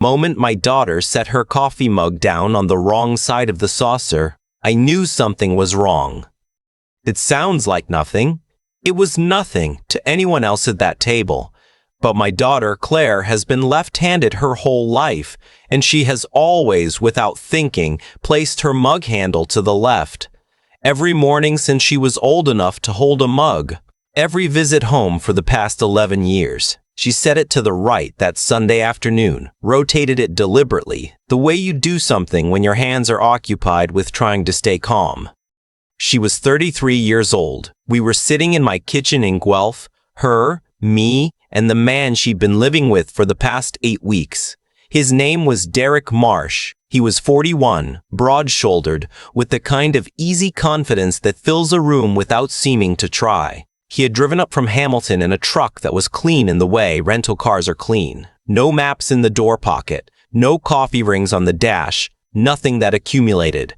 Moment my daughter set her coffee mug down on the wrong side of the saucer, I knew something was wrong. It sounds like nothing. It was nothing to anyone else at that table. But my daughter, Claire, has been left-handed her whole life, and she has always, without thinking, placed her mug handle to the left. Every morning since she was old enough to hold a mug. Every visit home for the past 11 years. She set it to the right that Sunday afternoon, rotated it deliberately, the way you do something when your hands are occupied with trying to stay calm. She was 33 years old. We were sitting in my kitchen in Guelph, her, me, and the man she'd been living with for the past 8 weeks. His name was Derek Marsh. He was 41, broad-shouldered, with the kind of easy confidence that fills a room without seeming to try. He had driven up from Hamilton in a truck that was clean in the way rental cars are clean. No maps in the door pocket, no coffee rings on the dash, nothing that accumulated.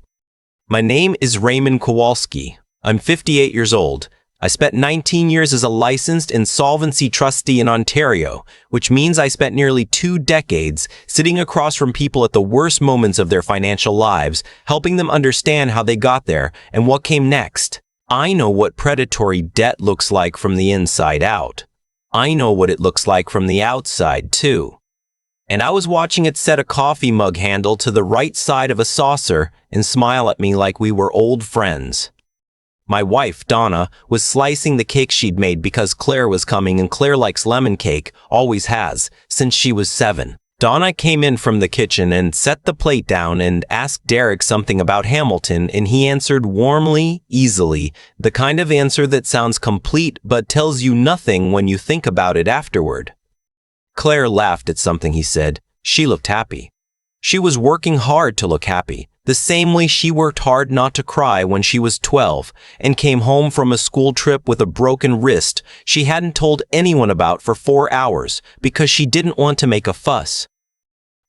My name is Raymond Kowalski. I'm 58 years old. I spent 19 years as a licensed insolvency trustee in Ontario, which means I spent nearly 2 decades sitting across from people at the worst moments of their financial lives, helping them understand how they got there and what came next. I know what predatory debt looks like from the inside out. I know what it looks like from the outside, too. And I was watching it set a coffee mug handle to the right side of a saucer and smile at me like we were old friends. My wife, Donna, was slicing the cake she'd made because Claire was coming, and Claire likes lemon cake, always has, since she was 7. Donna came in from the kitchen and set the plate down and asked Derek something about Hamilton, and he answered warmly, easily, the kind of answer that sounds complete but tells you nothing when you think about it afterward. Claire laughed at something he said. She looked happy. She was working hard to look happy, the same way she worked hard not to cry when she was 12 and came home from a school trip with a broken wrist she hadn't told anyone about for 4 hours because she didn't want to make a fuss.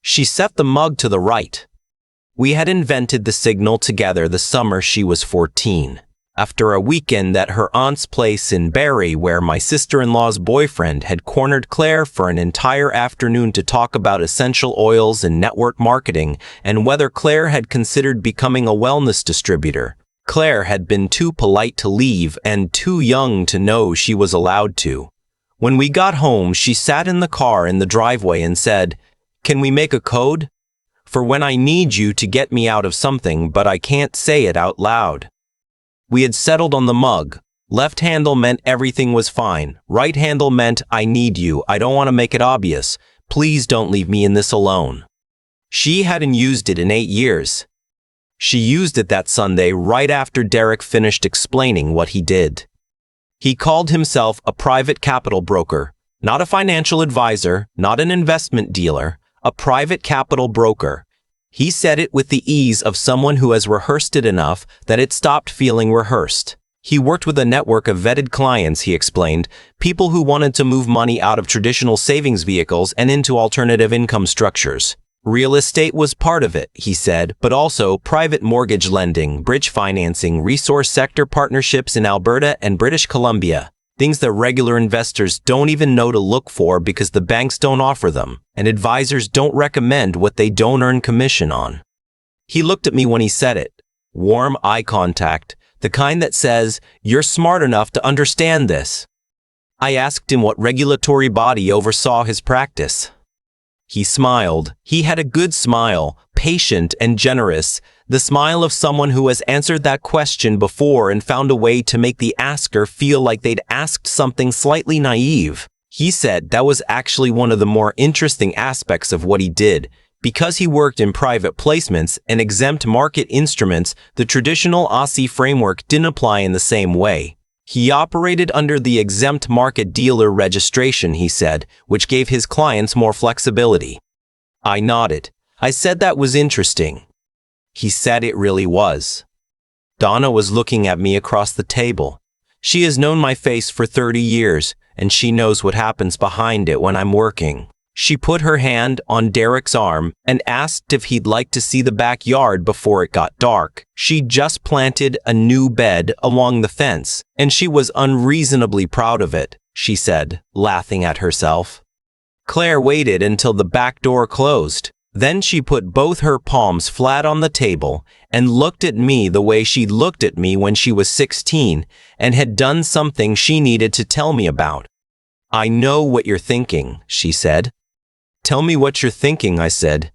She set the mug to the right. We had invented the signal together the summer she was 14. After a weekend at her aunt's place in Barrie, where my sister-in-law's boyfriend had cornered Claire for an entire afternoon to talk about essential oils and network marketing and whether Claire had considered becoming a wellness distributor. Claire had been too polite to leave and too young to know she was allowed to. When we got home, she sat in the car in the driveway and said, "Can we make a code? For when I need you to get me out of something, but I can't say it out loud." We had settled on the mug. Left handle meant everything was fine. Right handle meant I need you. I don't want to make it obvious. Please don't leave me in this alone. She hadn't used it in 8 years. She used it that Sunday right after Derek finished explaining what he did. He called himself a private capital broker, not a financial advisor, not an investment dealer, a private capital broker. He said it with the ease of someone who has rehearsed it enough that it stopped feeling rehearsed. He worked with a network of vetted clients, he explained, people who wanted to move money out of traditional savings vehicles and into alternative income structures. Real estate was part of it, he said, but also private mortgage lending, bridge financing, resource sector partnerships in Alberta and British Columbia. Things that regular investors don't even know to look for because the banks don't offer them, and advisors don't recommend what they don't earn commission on. He looked at me when he said it. Warm eye contact, the kind that says, "You're smart enough to understand this." I asked him what regulatory body oversaw his practice. He smiled. He had a good smile, patient and generous, the smile of someone who has answered that question before and found a way to make the asker feel like they'd asked something slightly naive. He said that was actually one of the more interesting aspects of what he did. Because he worked in private placements and exempt market instruments, the traditional Aussie framework didn't apply in the same way. He operated under the exempt market dealer registration, he said, which gave his clients more flexibility. I nodded. I said that was interesting. He said it really was. Donna was looking at me across the table. She has known my face for 30 years, and she knows what happens behind it when I'm working. She put her hand on Derek's arm and asked if he'd like to see the backyard before it got dark. She'd just planted a new bed along the fence, and she was unreasonably proud of it, she said, laughing at herself. Claire waited until the back door closed. Then she put both her palms flat on the table and looked at me the way she looked at me when she was 16 and had done something she needed to tell me about. "I know what you're thinking," she said. "Tell me what you're thinking," I said.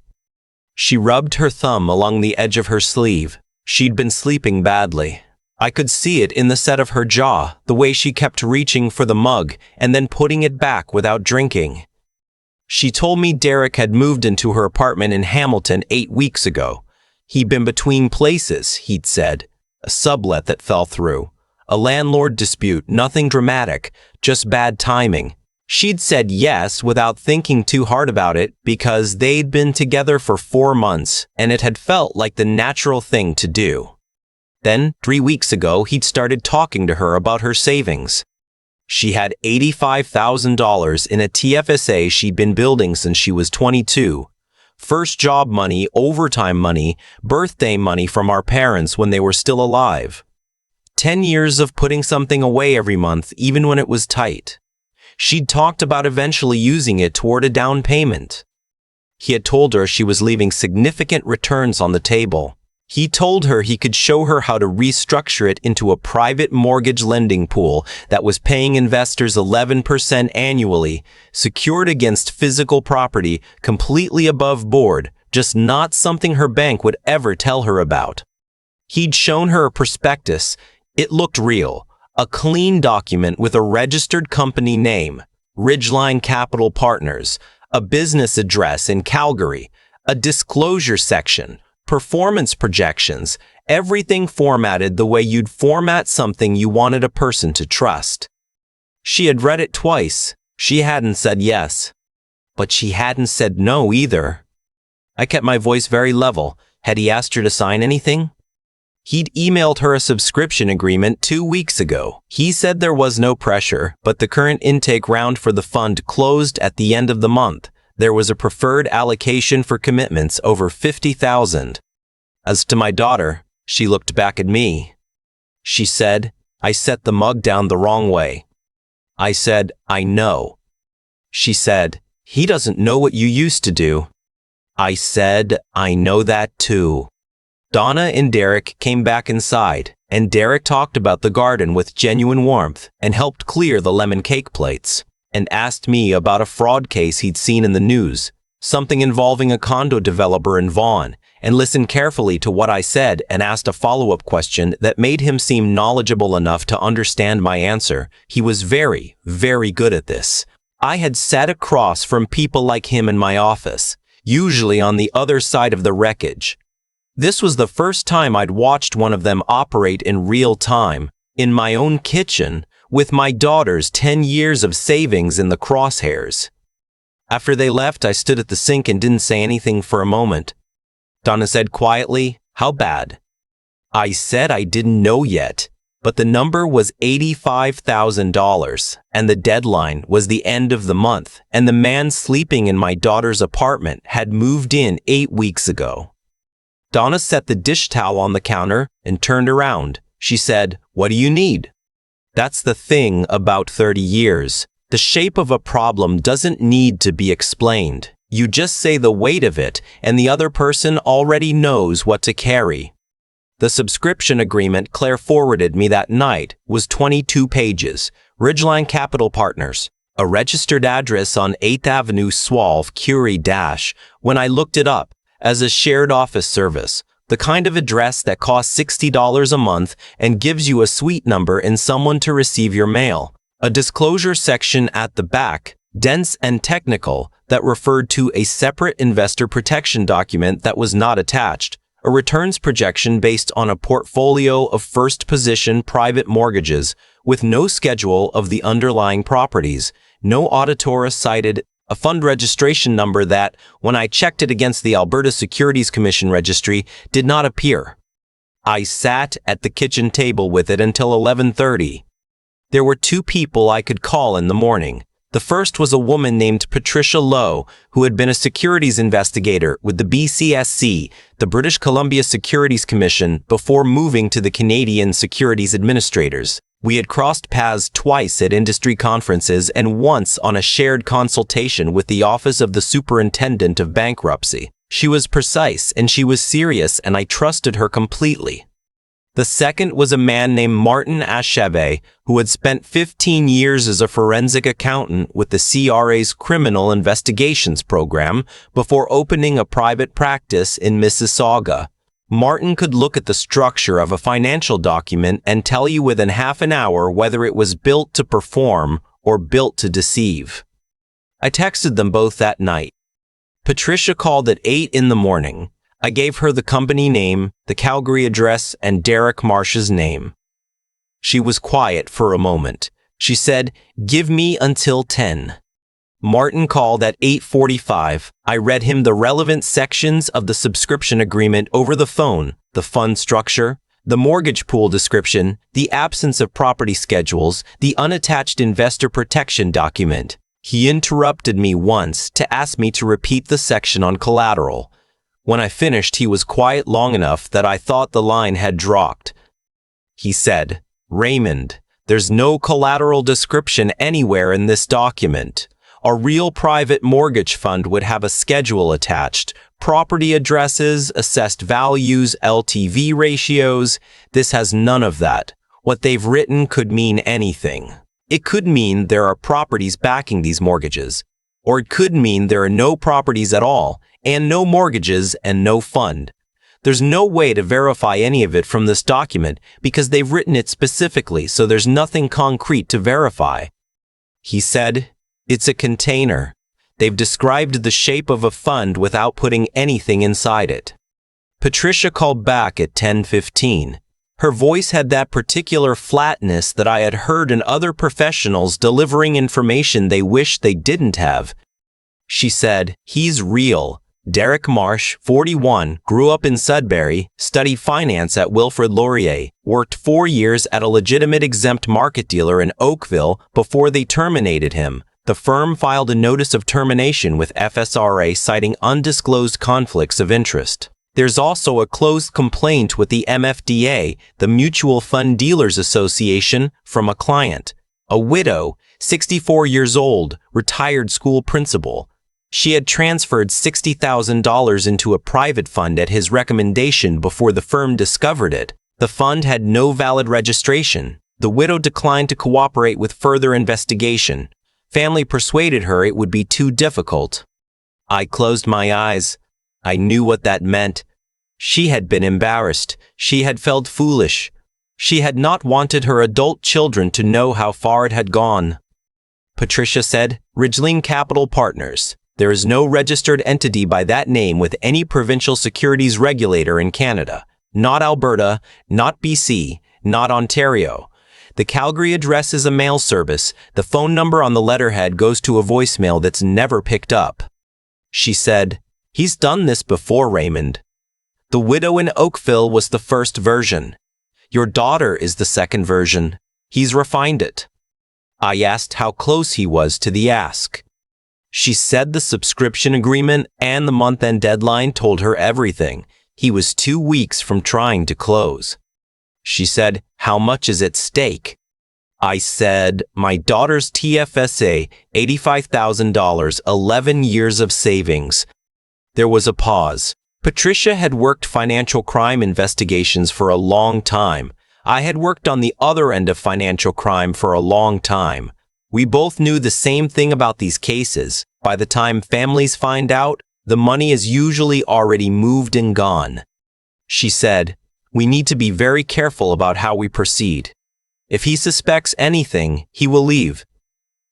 She rubbed her thumb along the edge of her sleeve. She'd been sleeping badly. I could see it in the set of her jaw, the way she kept reaching for the mug and then putting it back without drinking. She told me Derek had moved into her apartment in Hamilton 8 weeks ago. He'd been between places, he'd said. A sublet that fell through. A landlord dispute, nothing dramatic, just bad timing. She'd said yes without thinking too hard about it because they'd been together for 4 months and it had felt like the natural thing to do. Then, 3 weeks ago, he'd started talking to her about her savings. She had $85,000 in a TFSA she'd been building since she was 22. First job money, overtime money, birthday money from our parents when they were still alive. 10 years of putting something away every month, even when it was tight. She'd talked about eventually using it toward a down payment. He had told her she was leaving significant returns on the table. He told her he could show her how to restructure it into a private mortgage lending pool that was paying investors 11% annually, secured against physical property, completely above board, just not something her bank would ever tell her about. He'd shown her a prospectus. It looked real, a clean document with a registered company name, Ridgeline Capital Partners, a business address in Calgary, a disclosure section, performance projections, everything formatted the way you'd format something you wanted a person to trust. She had read it twice. She hadn't said yes. But she hadn't said no either. I kept my voice very level. Had he asked her to sign anything? He'd emailed her a subscription agreement 2 weeks ago. He said there was no pressure, but the current intake round for the fund closed at the end of the month. There was a preferred allocation for commitments over $50,000. As to my daughter, she looked back at me. She said, "I set the mug down the wrong way." I said, "I know." She said, "He doesn't know what you used to do." I said, "I know that too." Donna and Derek came back inside, and Derek talked about the garden with genuine warmth and helped clear the lemon cake plates, and asked me about a fraud case he'd seen in the news, something involving a condo developer in Vaughan, and listened carefully to what I said and asked a follow-up question that made him seem knowledgeable enough to understand my answer. He was very, very good at this. I had sat across from people like him in my office, usually on the other side of the wreckage. This was the first time I'd watched one of them operate in real time, in my own kitchen, with my daughter's 10 years of savings in the crosshairs. After they left, I stood at the sink and didn't say anything for a moment. Donna said quietly, "How bad?" I said I didn't know yet, but the number was $85,000, and the deadline was the end of the month, and the man sleeping in my daughter's apartment had moved in 8 weeks ago. Donna set the dish towel on the counter and turned around. She said, "What do you need?" That's the thing about 30 years. The shape of a problem doesn't need to be explained. You just say the weight of it, and the other person already knows what to carry. The subscription agreement Claire forwarded me that night was 22 pages. Ridgeline Capital Partners, a registered address on 8th Avenue, Swalve, Curie Dash, when I looked it up, as a shared office service, the kind of address that costs $60 a month and gives you a suite number and someone to receive your mail. A disclosure section at the back, dense and technical, that referred to a separate investor protection document that was not attached. A returns projection based on a portfolio of first position private mortgages with no schedule of the underlying properties, no auditor cited, a fund registration number that, when I checked it against the Alberta Securities Commission registry, did not appear. I sat at the kitchen table with it until 11:30. There were 2 people I could call in the morning. The first was a woman named Patricia Lowe, who had been a securities investigator with the BCSC, the British Columbia Securities Commission, before moving to the Canadian Securities Administrators. We had crossed paths twice at industry conferences and once on a shared consultation with the Office of the Superintendent of Bankruptcy. She was precise and she was serious, and I trusted her completely. The second was a man named Martin Asheve, who had spent 15 years as a forensic accountant with the CRA's Criminal Investigations Program before opening a private practice in Mississauga. Martin could look at the structure of a financial document and tell you within half an hour whether it was built to perform or built to deceive. I texted them both that night. Patricia called at 8 in the morning. I gave her the company name, the Calgary address, and Derek Marsh's name. She was quiet for a moment. She said, "Give me until 10. Martin called at 8:45. I read him the relevant sections of the subscription agreement over the phone, the fund structure, the mortgage pool description, the absence of property schedules, the unattached investor protection document. He interrupted me once to ask me to repeat the section on collateral. When I finished, he was quiet long enough that I thought the line had dropped. He said, "Raymond, there's no collateral description anywhere in this document. A real private mortgage fund would have a schedule attached, property addresses, assessed values, LTV ratios. This has none of that. What they've written could mean anything. It could mean there are properties backing these mortgages, or it could mean there are no properties at all, and no mortgages and no fund. There's no way to verify any of it from this document because they've written it specifically, so there's nothing concrete to verify." He said, "It's a container. They've described the shape of a fund without putting anything inside it." Patricia called back at 10:15. Her voice had that particular flatness that I had heard in other professionals delivering information they wished they didn't have. She said, "He's real. Derek Marsh, 41, grew up in Sudbury, studied finance at Wilfrid Laurier, worked 4 years at a legitimate exempt market dealer in Oakville before they terminated him. The firm filed a notice of termination with FSRA citing undisclosed conflicts of interest. There's also a closed complaint with the MFDA, the Mutual Fund Dealers Association, from a client, a widow, 64 years old, retired school principal. She had transferred $60,000 into a private fund at his recommendation before the firm discovered it. The fund had no valid registration. The widow declined to cooperate with further investigation. Family persuaded her it would be too difficult. I closed my eyes. I knew what that meant. She had been embarrassed. She had felt foolish. She had not wanted her adult children to know how far it had gone. Patricia said, "Ridgeline Capital Partners. There is no registered entity by that name with any provincial securities regulator in Canada. Not Alberta, not BC, not Ontario. The Calgary address is a mail service. The phone number on the letterhead goes to a voicemail that's never picked up." She said, "He's done this before, Raymond. The widow in Oakville was the first version. Your daughter is the second version. He's refined it." I asked how close he was to the ask. She said the subscription agreement and the month-end deadline told her everything. He was 2 weeks from trying to close. She said, "How much is at stake?" I said, "My daughter's TFSA, $85,000, 11 years of savings." There was a pause. Patricia had worked financial crime investigations for a long time. I had worked on the other end of financial crime for a long time. We both knew the same thing about these cases. By the time families find out, the money is usually already moved and gone. She said, "We need to be very careful about how we proceed. If he suspects anything, he will leave.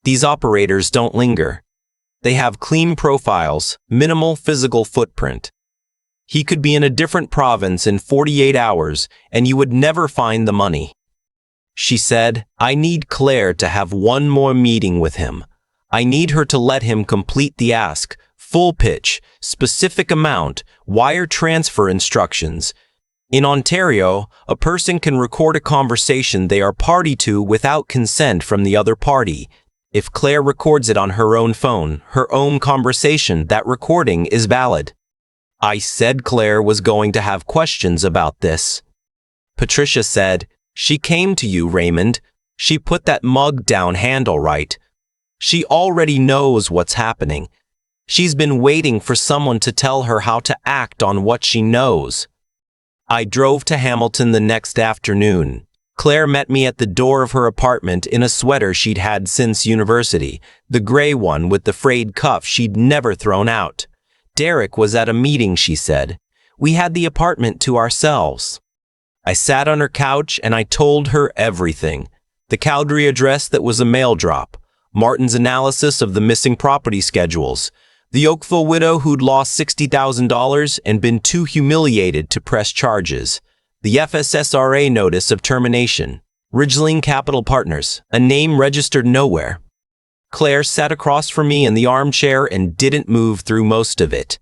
These operators don't linger. They have clean profiles, minimal physical footprint. He could be in a different province in 48 hours, and you would never find the money." She said, "I need Claire to have one more meeting with him. I need her to let him complete the ask, full pitch, specific amount, wire transfer instructions. In Ontario, a person can record a conversation they are party to without consent from the other party. If Claire records it on her own phone, her own conversation, that recording is valid." I said Claire was going to have questions about this. Patricia said, "She came to you, Raymond. She put that mug down handle right. She already knows what's happening. She's been waiting for someone to tell her how to act on what she knows. I drove to Hamilton the next afternoon. Claire met me at the door of her apartment in a sweater she'd had since university, the gray one with the frayed cuff she'd never thrown out. Derek was at a meeting, she said. We had the apartment to ourselves. I sat on her couch and I told her everything. The Cowdery address that was a mail drop, Martin's analysis of the missing property schedules, the Oakville widow who'd lost $60,000 and been too humiliated to press charges, the FSSRA notice of termination, Ridgeline Capital Partners, a name registered nowhere. Claire sat across from me in the armchair and didn't move through most of it.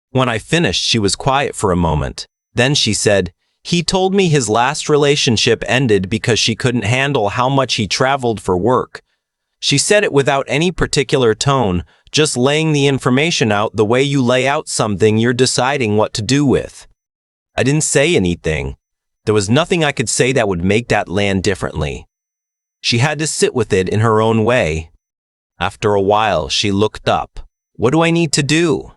When I finished, she was quiet for a moment. Then she said, "He told me his last relationship ended because she couldn't handle how much he traveled for work." She said it without any particular tone, just laying the information out the way you lay out something you're deciding what to do with. I didn't say anything. There was nothing I could say that would make that land differently. She had to sit with it in her own way. After a while, she looked up. "What do I need to do?"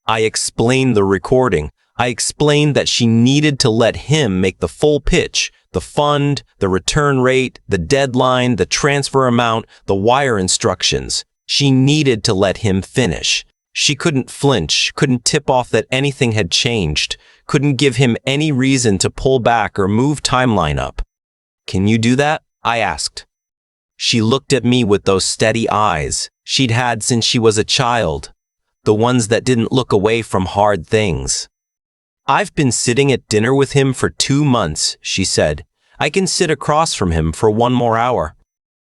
I explained the recording. I explained that she needed to let him make the full pitch, the fund, the return rate, the deadline, the transfer amount, the wire instructions. She needed to let him finish. She couldn't flinch, couldn't tip off that anything had changed, couldn't give him any reason to pull back or move timeline up. "Can you do that?" I asked. She looked at me with those steady eyes she'd had since she was a child, the ones that didn't look away from hard things. "I've been sitting at dinner with him for 2 months, she said. "I can sit across from him for 1 more hour."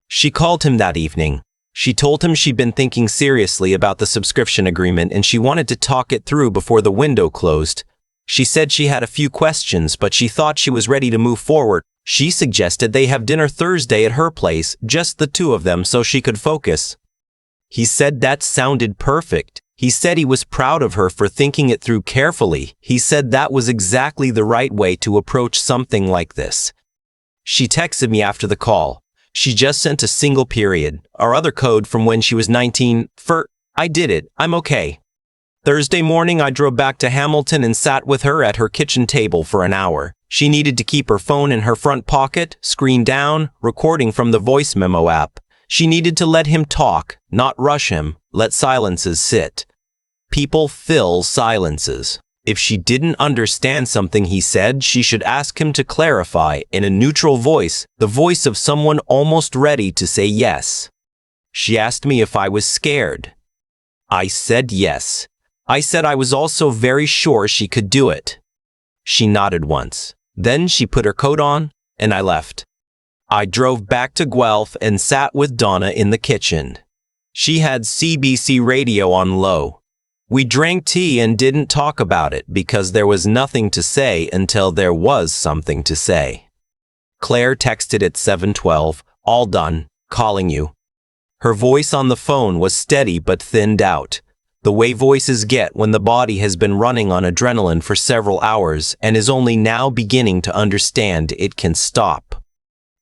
She called him that evening. She told him she'd been thinking seriously about the subscription agreement and she wanted to talk it through before the window closed. She said she had a few questions, but she thought she was ready to move forward. She suggested they have dinner Thursday at her place, just the two of them, so she could focus. He said that sounded perfect. He said he was proud of her for thinking it through carefully. He said that was exactly the right way to approach something like this. She texted me after the call. She just sent a single period, our other code from when she was 19. I did it. I'm okay. Thursday morning, I drove back to Hamilton and sat with her at her kitchen table for an hour. She needed to keep her phone in her front pocket, screen down, recording from the voice memo app. She needed to let him talk, not rush him, let silences sit. People fill silences. If she didn't understand something he said, she should ask him to clarify in a neutral voice, the voice of someone almost ready to say yes. She asked me if I was scared. I said yes. I said I was also very sure she could do it. She nodded once. Then she put her coat on, and I left. I drove back to Guelph and sat with Donna in the kitchen. She had CBC radio on low. We drank tea and didn't talk about it because there was nothing to say until there was something to say. Claire texted at 7:12, "All done, calling you." Her voice on the phone was steady but thinned out, the way voices get when the body has been running on adrenaline for several hours and is only now beginning to understand it can stop.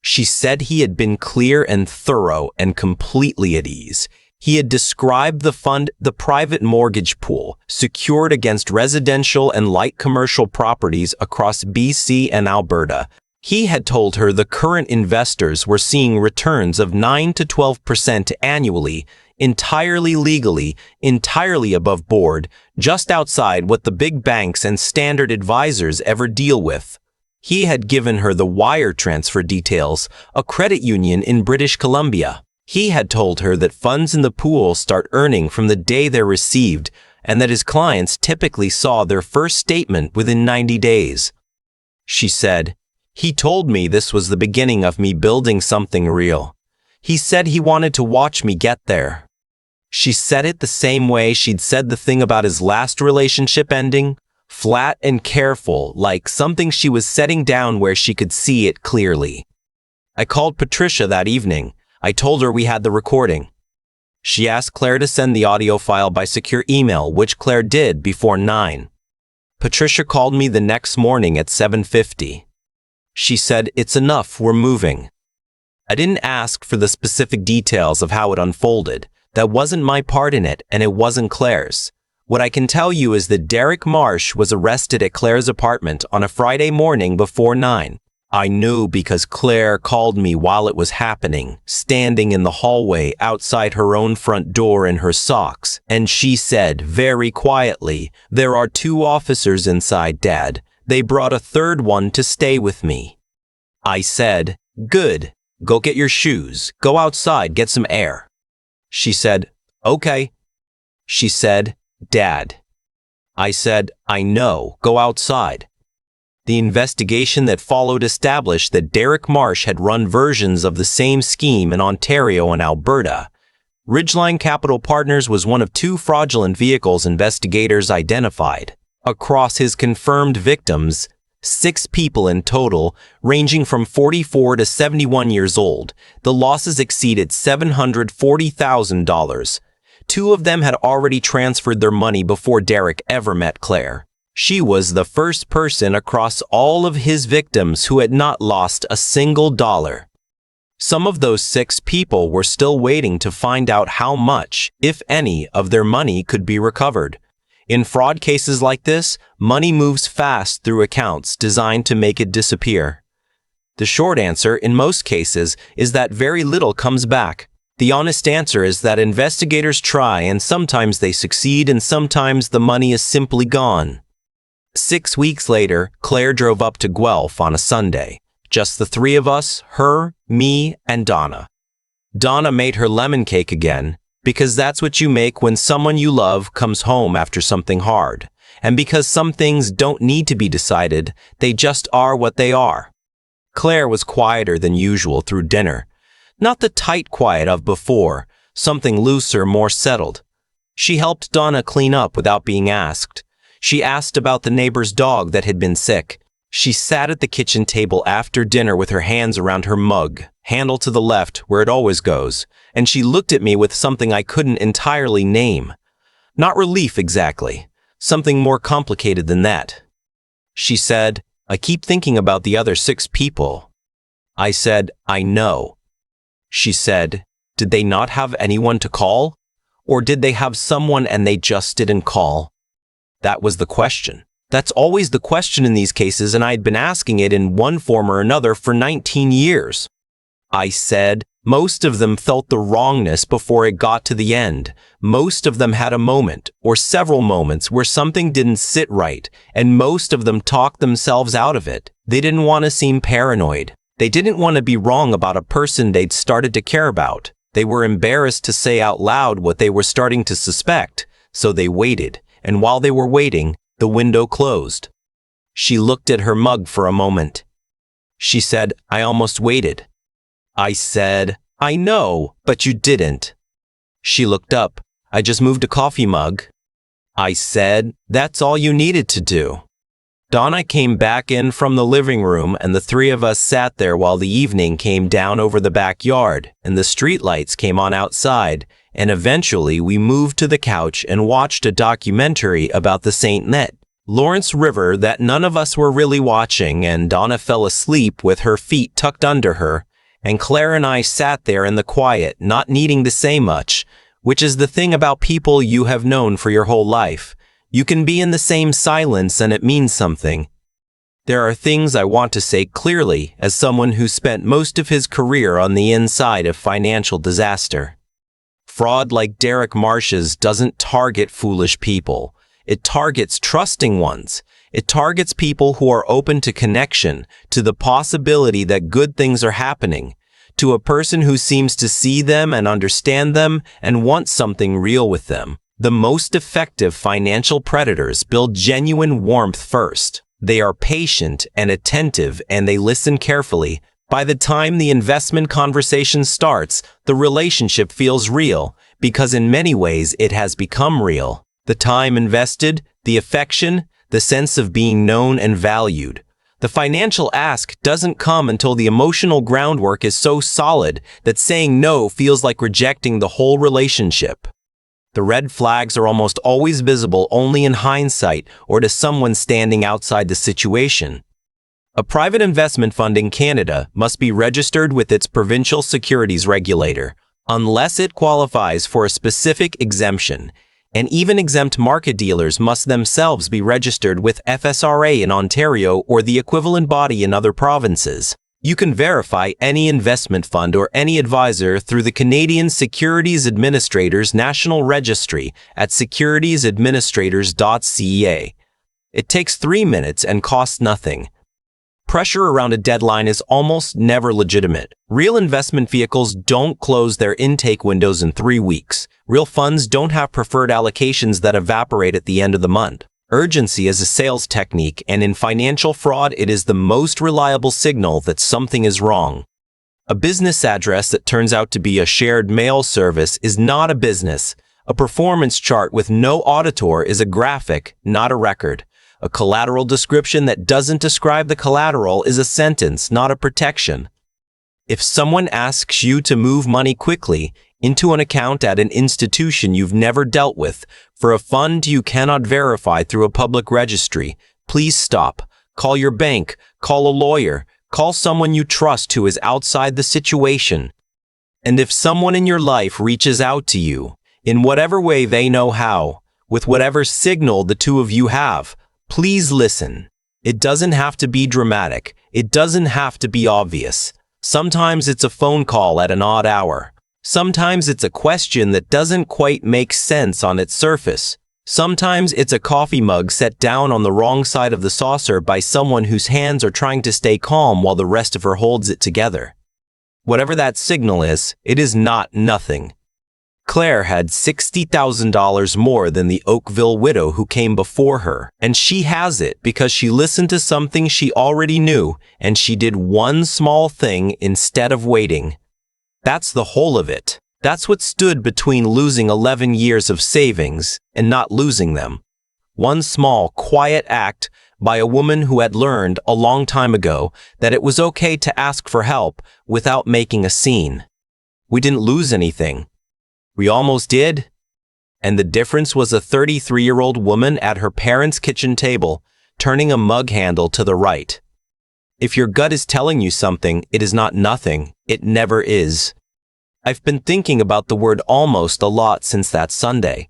She said he had been clear and thorough and completely at ease. He had described the fund, the private mortgage pool, secured against residential and light commercial properties across BC and Alberta. He had told her the current investors were seeing returns of 9 to 12% annually, entirely legally, entirely above board, just outside what the big banks and standard advisors ever deal with. He had given her the wire transfer details, a credit union in British Columbia. He had told her that funds in the pool start earning from the day they're received and that his clients typically saw their first statement within 90 days. She said, "He told me this was the beginning of me building something real. He said he wanted to watch me get there." She said it the same way she'd said the thing about his last relationship ending, flat and careful, like something she was setting down where she could see it clearly. I called Patricia that evening. I told her we had the recording. She asked Claire to send the audio file by secure email, which Claire did before 9. Patricia called me the next morning at 7:50. She said, "It's enough, we're moving." I didn't ask for the specific details of how it unfolded. That wasn't my part in it, and it wasn't Claire's. What I can tell you is that Derek Marsh was arrested at Claire's apartment on a Friday morning before 9. I knew because Claire called me while it was happening, standing in the hallway outside her own front door in her socks, and she said very quietly, "There are 2 officers inside, Dad. They brought a 3rd one to stay with me." I said, "Good. Go get your shoes. Go outside, get some air." She said, "Okay." She said, "Dad." I said, "I know. Go outside." The investigation that followed established that Derek Marsh had run versions of the same scheme in Ontario and Alberta. Ridgeline Capital Partners was one of 2 fraudulent vehicles investigators identified. Across his confirmed victims, 6 people in total, ranging from 44 to 71 years old, the losses exceeded $740,000. 2 of them had already transferred their money before Derek ever met Claire. She was the first person across all of his victims who had not lost a single dollar. Some of those 6 people were still waiting to find out how much, if any, of their money could be recovered. In fraud cases like this, money moves fast through accounts designed to make it disappear. The short answer, in most cases, is that very little comes back. The honest answer is that investigators try, and sometimes they succeed, and sometimes the money is simply gone. 6 weeks later, Claire drove up to Guelph on a Sunday. Just the 3 of us, her, me, and Donna. Donna made her lemon cake again, because that's what you make when someone you love comes home after something hard. And because some things don't need to be decided, they just are what they are. Claire was quieter than usual through dinner. Not the tight quiet of before, something looser, more settled. She helped Donna clean up without being asked. She asked about the neighbor's dog that had been sick. She sat at the kitchen table after dinner with her hands around her mug, handle to the left where it always goes, and she looked at me with something I couldn't entirely name. Not relief exactly, something more complicated than that. She said, "I keep thinking about the other 6 people." I said, "I know." She said, "Did they not have anyone to call? Or did they have someone and they just didn't call?" That was the question. That's always the question in these cases, and I'd been asking it in one form or another for 19 years. I said, most of them felt the wrongness before it got to the end. Most of them had a moment, or several moments, where something didn't sit right, and most of them talked themselves out of it. They didn't want to seem paranoid. They didn't want to be wrong about a person they'd started to care about. They were embarrassed to say out loud what they were starting to suspect, so they waited. And while they were waiting, the window closed. She looked at her mug for a moment. She said, "I almost waited." I said, "I know, but you didn't." She looked up. "I just moved a coffee mug." I said, "That's all you needed to do." Donna came back in from the living room, and the 3 of us sat there while the evening came down over the backyard, and the streetlights came on outside, and eventually we moved to the couch and watched a documentary about the St. Lawrence River that none of us were really watching, and Donna fell asleep with her feet tucked under her, and Claire and I sat there in the quiet, not needing to say much, which is the thing about people you have known for your whole life. You can be in the same silence and it means something. There are things I want to say clearly as someone who spent most of his career on the inside of financial disaster. Fraud like Derek Marsh's doesn't target foolish people. It targets trusting ones. It targets people who are open to connection, to the possibility that good things are happening, to a person who seems to see them and understand them and wants something real with them. The most effective financial predators build genuine warmth first. They are patient and attentive, and they listen carefully. By the time the investment conversation starts, the relationship feels real, because in many ways it has become real. The time invested, the affection, the sense of being known and valued. The financial ask doesn't come until the emotional groundwork is so solid that saying no feels like rejecting the whole relationship. The red flags are almost always visible only in hindsight or to someone standing outside the situation. A private investment fund in Canada must be registered with its provincial securities regulator, unless it qualifies for a specific exemption, and even exempt market dealers must themselves be registered with FSRA in Ontario or the equivalent body in other provinces. You can verify any investment fund or any advisor through the Canadian Securities Administrators National Registry at securitiesadministrators.ca. It takes 3 minutes and costs nothing. Pressure around a deadline is almost never legitimate. Real investment vehicles don't close their intake windows in 3 weeks. Real funds don't have preferred allocations that evaporate at the end of the month. Urgency is a sales technique, and in financial fraud, it is the most reliable signal that something is wrong. A business address that turns out to be a shared mail service is not a business. A performance chart with no auditor is a graphic, not a record. A collateral description that doesn't describe the collateral is a sentence, not a protection. If someone asks you to move money quickly into an account at an institution you've never dealt with, for a fund you cannot verify through a public registry, please stop. Call your bank, call a lawyer, call someone you trust who is outside the situation. And if someone in your life reaches out to you, in whatever way they know how, with whatever signal the two of you have, please listen. It doesn't have to be dramatic. It doesn't have to be obvious. Sometimes it's a phone call at an odd hour. Sometimes it's a question that doesn't quite make sense on its surface. Sometimes it's a coffee mug set down on the wrong side of the saucer by someone whose hands are trying to stay calm while the rest of her holds it together. Whatever that signal is, it is not nothing. Claire had $60,000 more than the Oakville widow who came before her, and she has it because she listened to something she already knew, and she did one small thing instead of waiting. That's the whole of it. That's what stood between losing 11 years of savings and not losing them. One small, quiet act by a woman who had learned a long time ago that it was okay to ask for help without making a scene. We didn't lose anything. We almost did. And the difference was a 33-year-old woman at her parents' kitchen table, turning a mug handle to the right. If your gut is telling you something, it is not nothing. It never is. I've been thinking about the word almost a lot since that Sunday.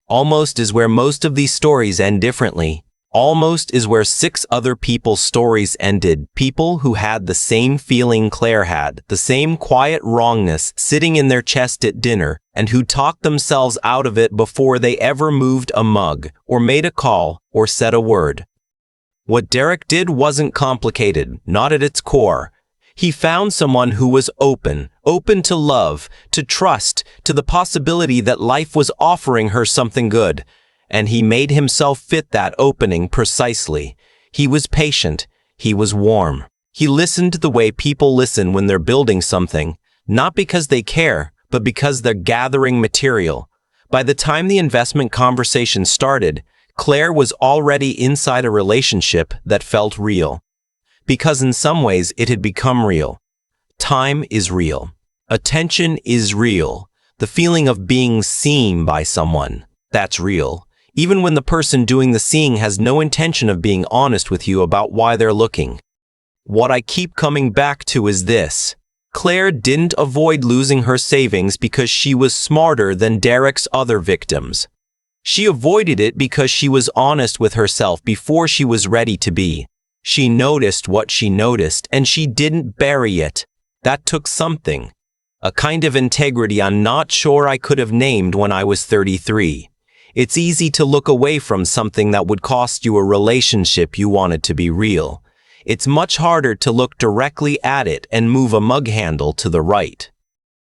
Almost is where most of these stories end differently. Almost is where 6 other people's stories ended, people who had the same feeling Claire had, the same quiet wrongness sitting in their chest at dinner, and who talked themselves out of it before they ever moved a mug, or made a call, or said a word. What Derek did wasn't complicated, not at its core. He found someone who was open to love, to trust, to the possibility that life was offering her something good. And he made himself fit that opening precisely. He was patient. He was warm. He listened the way people listen when they're building something, not because they care, but because they're gathering material. By the time the investment conversation started, Claire was already inside a relationship that felt real. Because in some ways it had become real. Time is real. Attention is real. The feeling of being seen by someone, that's real. Even when the person doing the seeing has no intention of being honest with you about why they're looking. What I keep coming back to is this. Claire didn't avoid losing her savings because she was smarter than Derek's other victims. She avoided it because she was honest with herself before she was ready to be. She noticed what she noticed, and she didn't bury it. That took something. A kind of integrity I'm not sure I could have named when I was 33. It's easy to look away from something that would cost you a relationship you wanted to be real. It's much harder to look directly at it and move a mug handle to the right.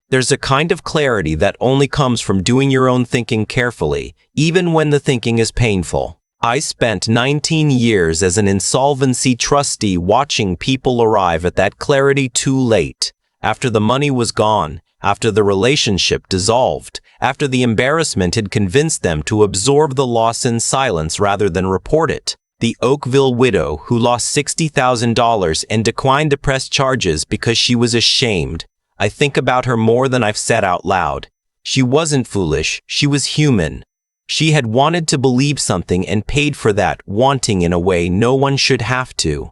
There's a kind of clarity that only comes from doing your own thinking carefully, even when the thinking is painful. I spent 19 years as an insolvency trustee watching people arrive at that clarity too late, after the money was gone, after the relationship dissolved, after the embarrassment had convinced them to absorb the loss in silence rather than report it. The Oakville widow who lost $60,000 and declined to press charges because she was ashamed. I think about her more than I've said out loud. She wasn't foolish, she was human. She had wanted to believe something and paid for that wanting in a way no one should have to.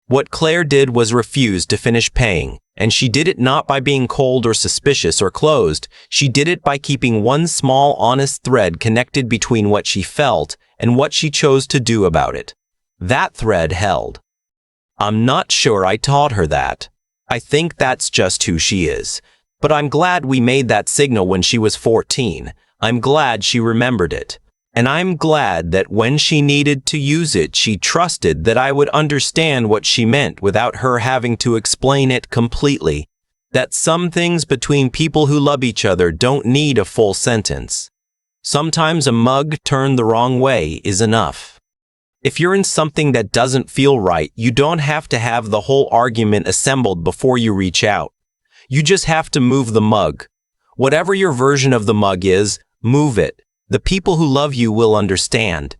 What Claire did was refuse to finish paying, and she did it not by being cold or suspicious or closed. She did it by keeping one small, honest thread connected between what she felt and what she chose to do about it. That thread held. I'm not sure I taught her that. I think that's just who she is. But I'm glad we made that signal when she was 14. I'm glad she remembered it. And I'm glad that when she needed to use it, she trusted that I would understand what she meant without her having to explain it completely. That some things between people who love each other don't need a full sentence. Sometimes a mug turned the wrong way is enough. If you're in something that doesn't feel right, you don't have to have the whole argument assembled before you reach out. You just have to move the mug. Whatever your version of the mug is, move it. The people who love you will understand.